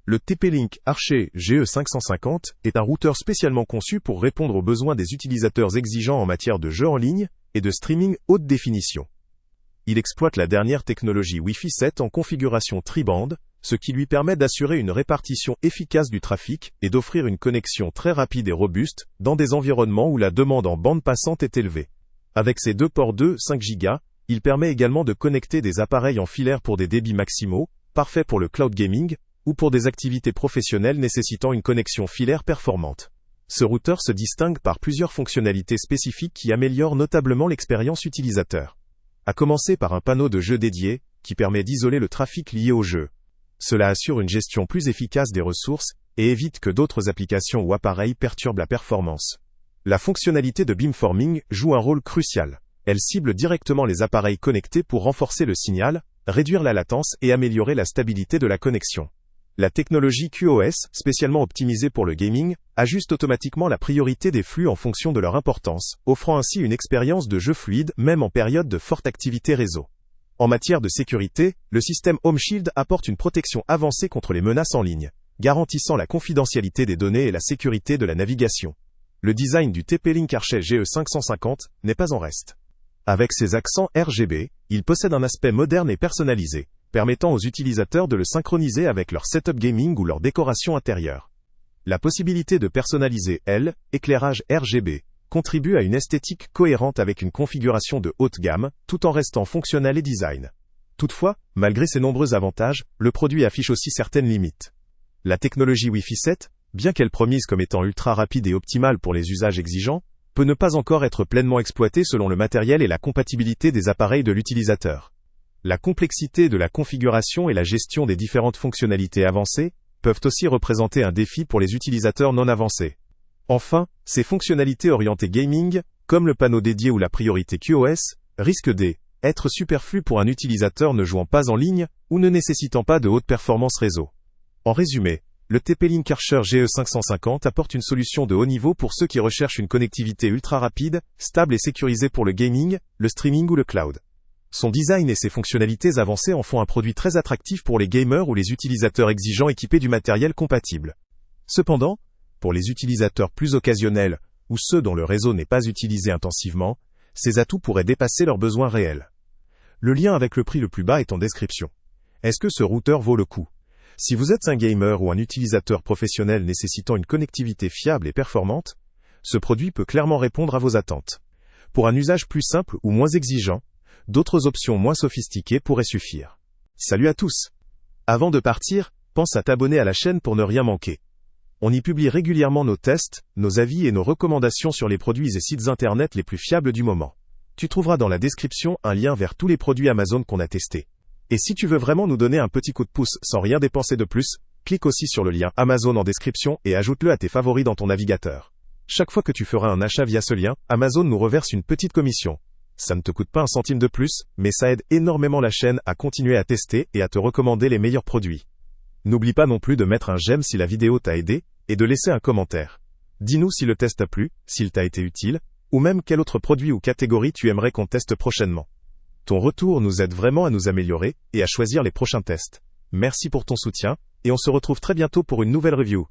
Le TP-Link Archer GE550 est un routeur spécialement conçu pour répondre aux besoins des utilisateurs exigeants en matière de jeux en ligne et de streaming haute définition. Il exploite la dernière technologie Wi-Fi 7 en configuration tri-band, ce qui lui permet d'assurer une répartition efficace du trafic et d'offrir une connexion très rapide et robuste dans des environnements où la demande en bande passante est élevée. Avec ses deux ports 5 Go, il permet également de connecter des appareils en filaire pour des débits maximaux, parfaits pour le cloud gaming, ou pour des activités professionnelles nécessitant une connexion filaire performante. Ce routeur se distingue par plusieurs fonctionnalités spécifiques qui améliorent notablement l'expérience utilisateur. À commencer par un panneau de jeu dédié, qui permet d'isoler le trafic lié au jeu. Cela assure une gestion plus efficace des ressources et évite que d'autres applications ou appareils perturbent la performance. La fonctionnalité de beamforming joue un rôle crucial. Elle cible directement les appareils connectés pour renforcer le signal, réduire la latence et améliorer la stabilité de la connexion. La technologie QoS, spécialement optimisée pour le gaming, ajuste automatiquement la priorité des flux en fonction de leur importance, offrant ainsi une expérience de jeu fluide même en période de forte activité réseau. En matière de sécurité, le système Home Shield apporte une protection avancée contre les menaces en ligne, garantissant la confidentialité des données et la sécurité de la navigation. Le design du TP-Link Archer GE550 n'est pas en reste. Avec ses accents RGB, il possède un aspect moderne et personnalisé, permettant aux utilisateurs de le synchroniser avec leur setup gaming ou leur décoration intérieure. La possibilité de personnaliser éclairage RGB, contribue à une esthétique cohérente avec une configuration de haute gamme, tout en restant fonctionnel et design. Toutefois, malgré ses nombreux avantages, le produit affiche aussi certaines limites. La technologie Wi-Fi 7, bien qu'elle promise comme étant ultra rapide et optimale pour les usages exigeants, peut ne pas encore être pleinement exploitée selon le matériel et la compatibilité des appareils de l'utilisateur. La complexité de la configuration et la gestion des différentes fonctionnalités avancées peuvent aussi représenter un défi pour les utilisateurs non avancés. Enfin, ces fonctionnalités orientées gaming, comme le panneau dédié ou la priorité QoS, risquent d'être superflues pour un utilisateur ne jouant pas en ligne ou ne nécessitant pas de haute performance réseau. En résumé, le TP-Link Archer GE550 apporte une solution de haut niveau pour ceux qui recherchent une connectivité ultra rapide, stable et sécurisée pour le gaming, le streaming ou le cloud. Son design et ses fonctionnalités avancées en font un produit très attractif pour les gamers ou les utilisateurs exigeants équipés du matériel compatible. Cependant, pour les utilisateurs plus occasionnels ou ceux dont le réseau n'est pas utilisé intensivement, ces atouts pourraient dépasser leurs besoins réels. Le lien avec le prix le plus bas est en description. Est-ce que ce routeur vaut le coup ? Si vous êtes un gamer ou un utilisateur professionnel nécessitant une connectivité fiable et performante, ce produit peut clairement répondre à vos attentes. Pour un usage plus simple ou moins exigeant, d'autres options moins sophistiquées pourraient suffire. Salut à tous! Avant de partir, pense à t'abonner à la chaîne pour ne rien manquer. On y publie régulièrement nos tests, nos avis et nos recommandations sur les produits et sites internet les plus fiables du moment. Tu trouveras dans la description un lien vers tous les produits Amazon qu'on a testés. Et si tu veux vraiment nous donner un petit coup de pouce sans rien dépenser de plus, clique aussi sur le lien Amazon en description et ajoute-le à tes favoris dans ton navigateur. Chaque fois que tu feras un achat via ce lien, Amazon nous reverse une petite commission. Ça ne te coûte pas un centime de plus, mais ça aide énormément la chaîne à continuer à tester et à te recommander les meilleurs produits. N'oublie pas non plus de mettre un j'aime si la vidéo t'a aidé, et de laisser un commentaire. Dis-nous si le test t'a plu, s'il t'a été utile, ou même quel autre produit ou catégorie tu aimerais qu'on teste prochainement. Ton retour nous aide vraiment à nous améliorer et à choisir les prochains tests. Merci pour ton soutien, et on se retrouve très bientôt pour une nouvelle review.